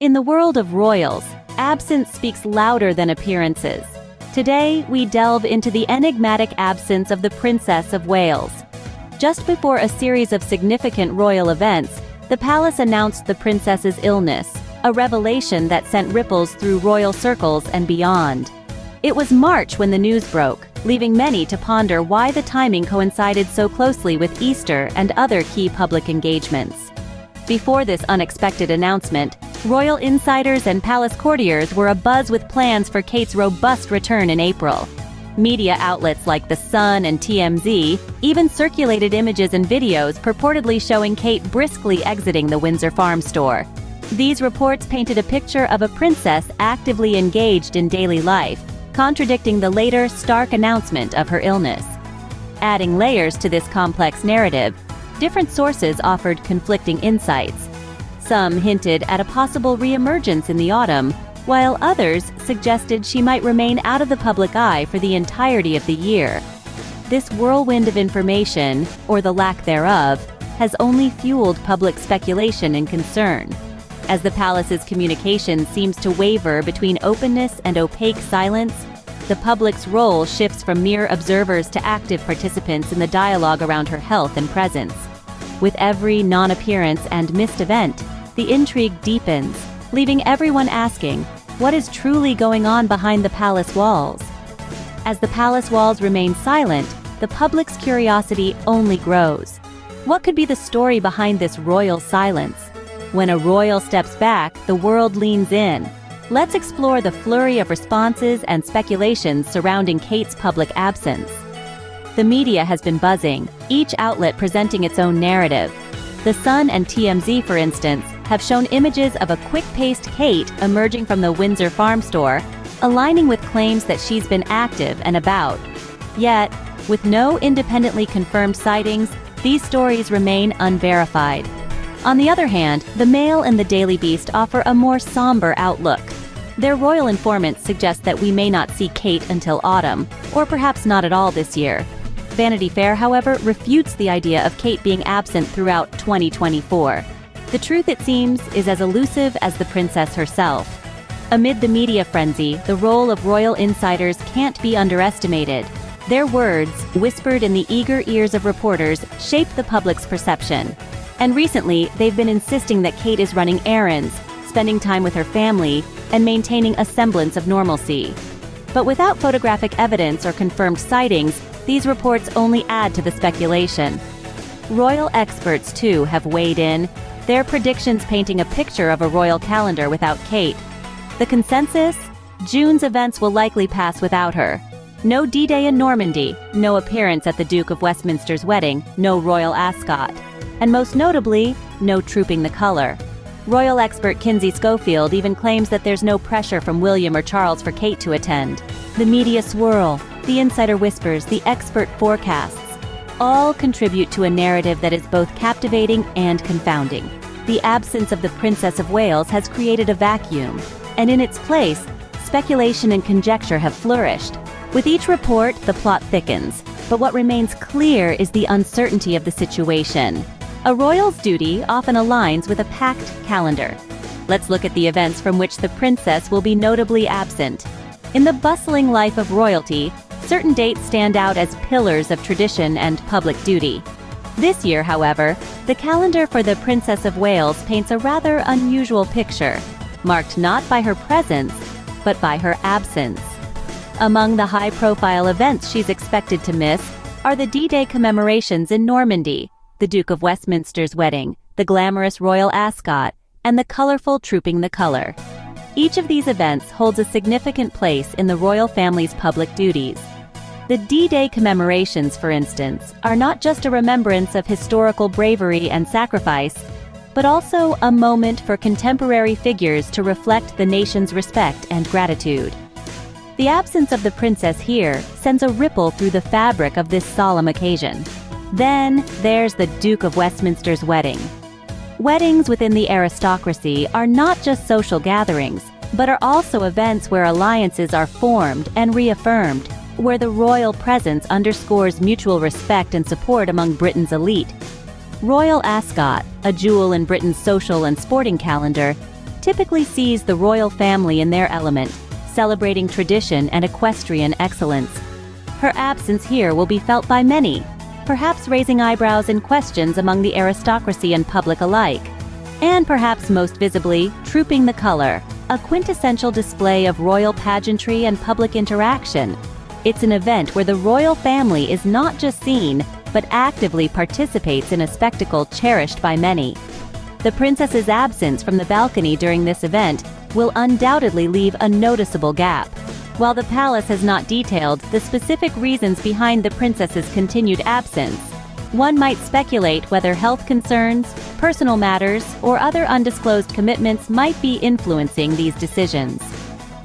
In the world of royals, absence speaks louder than appearances. Today, we delve into the enigmatic absence of the Princess of Wales. Just before a series of significant royal events, the palace announced the princess's illness, a revelation that sent ripples through royal circles and beyond. It was March when the news broke, leaving many to ponder why the timing coincided so closely with Easter and other key public engagements. Before this unexpected announcement, royal insiders and palace courtiers were abuzz with plans for Kate's robust return in April. Media outlets like The Sun and TMZ even circulated images and videos purportedly showing Kate briskly exiting the Windsor farm store. These reports painted a picture of a princess actively engaged in daily life, contradicting the later, stark announcement of her illness. Adding layers to this complex narrative, different sources offered conflicting insights. Some hinted at a possible re-emergence in the autumn, while others suggested she might remain out of the public eye for the entirety of the year. This whirlwind of information, or the lack thereof, has only fueled public speculation and concern. As the palace's communication seems to waver between openness and opaque silence, the public's role shifts from mere observers to active participants in the dialogue around her health and presence. With every non-appearance and missed event, the intrigue deepens, leaving everyone asking, what is truly going on behind the palace walls? As the palace walls remain silent, the public's curiosity only grows. What could be the story behind this royal silence? When a royal steps back, the world leans in. Let's explore the flurry of responses and speculations surrounding Kate's public absence. The media has been buzzing, each outlet presenting its own narrative. The Sun and TMZ, for instance, have shown images of a quick-paced Kate emerging from the Windsor farm store, aligning with claims that she's been active and about. Yet, with no independently confirmed sightings, these stories remain unverified. On the other hand, the Mail and the Daily Beast offer a more somber outlook. Their royal informants suggest that we may not see Kate until autumn, or perhaps not at all this year. Vanity Fair, however, refutes the idea of Kate being absent throughout 2024. The truth, it seems, is as elusive as the princess herself. Amid the media frenzy, the role of royal insiders can't be underestimated. Their words, whispered in the eager ears of reporters, shape the public's perception. And recently, they've been insisting that Kate is running errands, spending time with her family, and maintaining a semblance of normalcy. But without photographic evidence or confirmed sightings, these reports only add to the speculation. Royal experts, too, have weighed in, their predictions painting a picture of a royal calendar without Kate. The consensus? June's events will likely pass without her. No D-Day in Normandy, no appearance at the Duke of Westminster's wedding, no royal ascot. And most notably, no trooping the color. Royal expert Kinsey Schofield even claims that there's no pressure from William or Charles for Kate to attend. The media swirl, the insider whispers, the expert forecasts, all contribute to a narrative that is both captivating and confounding. The absence of the Princess of Wales has created a vacuum, and in its place, speculation and conjecture have flourished. With each report, the plot thickens, but what remains clear is the uncertainty of the situation. A royal's duty often aligns with a packed calendar. Let's look at the events from which the princess will be notably absent. In the bustling life of royalty, certain dates stand out as pillars of tradition and public duty. This year, however, the calendar for the Princess of Wales paints a rather unusual picture, marked not by her presence, but by her absence. Among the high-profile events she's expected to miss are the D-Day commemorations in Normandy, the Duke of Westminster's wedding, the glamorous royal ascot, and the colorful Trooping the Color. Each of these events holds a significant place in the royal family's public duties. The D-Day commemorations, for instance, are not just a remembrance of historical bravery and sacrifice, but also a moment for contemporary figures to reflect the nation's respect and gratitude. The absence of the princess here sends a ripple through the fabric of this solemn occasion. Then there's the Duke of Westminster's wedding. Weddings within the aristocracy are not just social gatherings, but are also events where alliances are formed and reaffirmed, where the royal presence underscores mutual respect and support among Britain's elite. Royal Ascot, a jewel in Britain's social and sporting calendar, typically sees the royal family in their element, celebrating tradition and equestrian excellence. Her absence here will be felt by many, perhaps raising eyebrows and questions among the aristocracy and public alike. And perhaps most visibly, Trooping the Color, a quintessential display of royal pageantry and public interaction. It's an event where the royal family is not just seen, but actively participates in a spectacle cherished by many. The princess's absence from the balcony during this event will undoubtedly leave a noticeable gap. While the palace has not detailed the specific reasons behind the princess's continued absence, one might speculate whether health concerns, personal matters, or other undisclosed commitments might be influencing these decisions.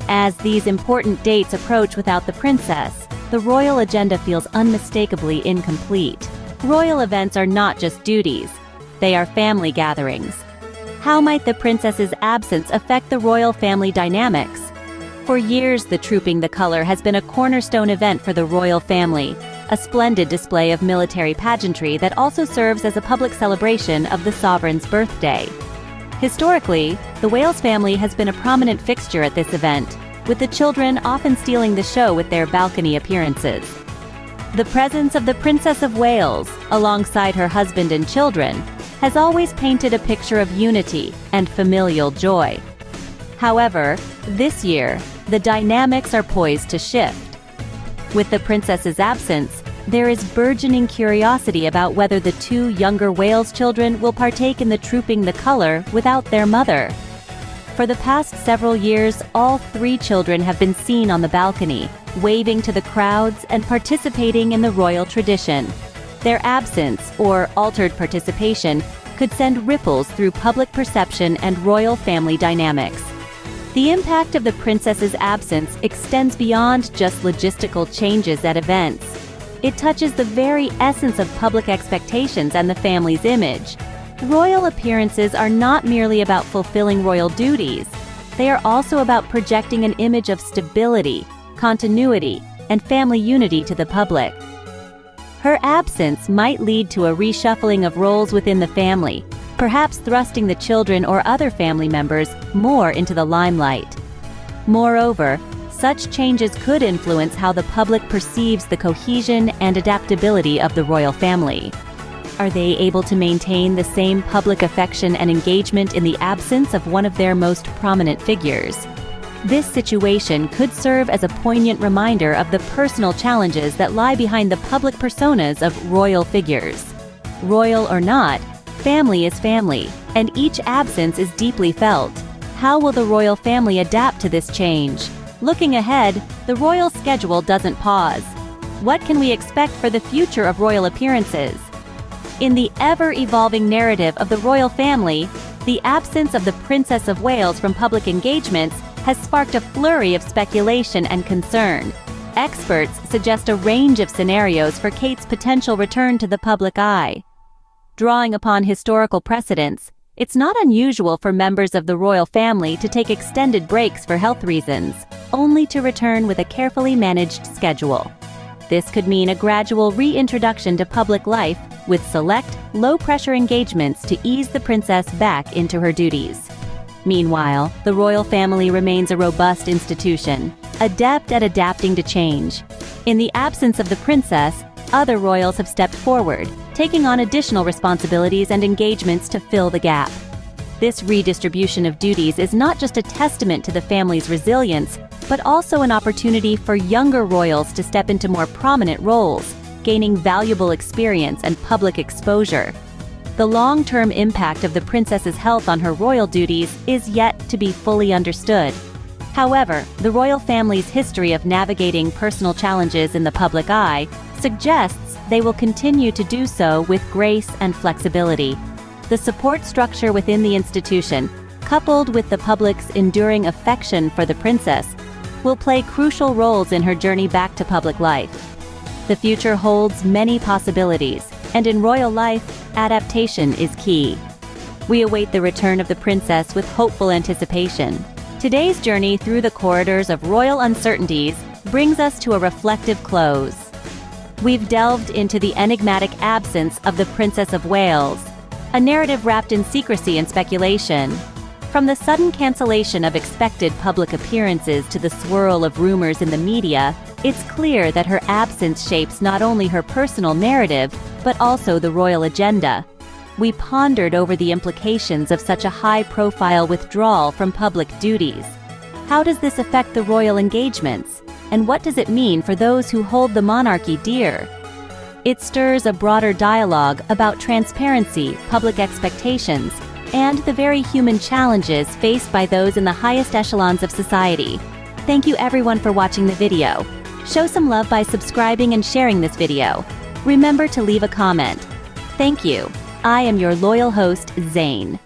As these important dates approach without the princess, the royal agenda feels unmistakably incomplete. Royal events are not just duties, they are family gatherings. How might the princess's absence affect the royal family dynamics? For years, the Trooping the Color has been a cornerstone event for the royal family, a splendid display of military pageantry that also serves as a public celebration of the sovereign's birthday. Historically, the Wales family has been a prominent fixture at this event, with the children often stealing the show with their balcony appearances. The presence of the Princess of Wales, alongside her husband and children, has always painted a picture of unity and familial joy. However, this year, the dynamics are poised to shift. With the princess's absence, there is burgeoning curiosity about whether the two younger Wales children will partake in the Trooping the Color without their mother. For the past several years, all three children have been seen on the balcony, waving to the crowds and participating in the royal tradition. Their absence, or altered participation, could send ripples through public perception and royal family dynamics. The impact of the princess's absence extends beyond just logistical changes at events. It touches the very essence of public expectations and the family's image. Royal appearances are not merely about fulfilling royal duties. They are also about projecting an image of stability, continuity, and family unity to the public. Her absence might lead to a reshuffling of roles within the family, perhaps thrusting the children or other family members more into the limelight. Moreover, such changes could influence how the public perceives the cohesion and adaptability of the royal family. Are they able to maintain the same public affection and engagement in the absence of one of their most prominent figures? This situation could serve as a poignant reminder of the personal challenges that lie behind the public personas of royal figures. Royal or not, family is family, and each absence is deeply felt. How will the royal family adapt to this change? Looking ahead, the royal schedule doesn't pause. What can we expect for the future of royal appearances? In the ever-evolving narrative of the royal family, the absence of the Princess of Wales from public engagements has sparked a flurry of speculation and concern. Experts suggest a range of scenarios for Kate's potential return to the public eye. Drawing upon historical precedents, it's not unusual for members of the royal family to take extended breaks for health reasons, only to return with a carefully managed schedule. This could mean a gradual reintroduction to public life, with select, low-pressure engagements to ease the princess back into her duties. Meanwhile, the royal family remains a robust institution, adept at adapting to change. In the absence of the princess, other royals have stepped forward, taking on additional responsibilities and engagements to fill the gap. This redistribution of duties is not just a testament to the family's resilience, but also an opportunity for younger royals to step into more prominent roles, gaining valuable experience and public exposure. The long-term impact of the princess's health on her royal duties is yet to be fully understood. However, the royal family's history of navigating personal challenges in the public eye suggests they will continue to do so with grace and flexibility. The support structure within the institution, coupled with the public's enduring affection for the princess, will play crucial roles in her journey back to public life. The future holds many possibilities, and in royal life, adaptation is key. We await the return of the princess with hopeful anticipation. Today's journey through the corridors of royal uncertainties brings us to a reflective close. We've delved into the enigmatic absence of the Princess of Wales, a narrative wrapped in secrecy and speculation. From the sudden cancellation of expected public appearances to the swirl of rumors in the media, it's clear that her absence shapes not only her personal narrative, but also the royal agenda. We pondered over the implications of such a high-profile withdrawal from public duties. How does this affect the royal engagements? And what does it mean for those who hold the monarchy dear? It stirs a broader dialogue about transparency, public expectations, and the very human challenges faced by those in the highest echelons of society. Thank you everyone for watching the video. Show some love by subscribing and sharing this video. Remember to leave a comment. Thank you. I am your loyal host, Zane.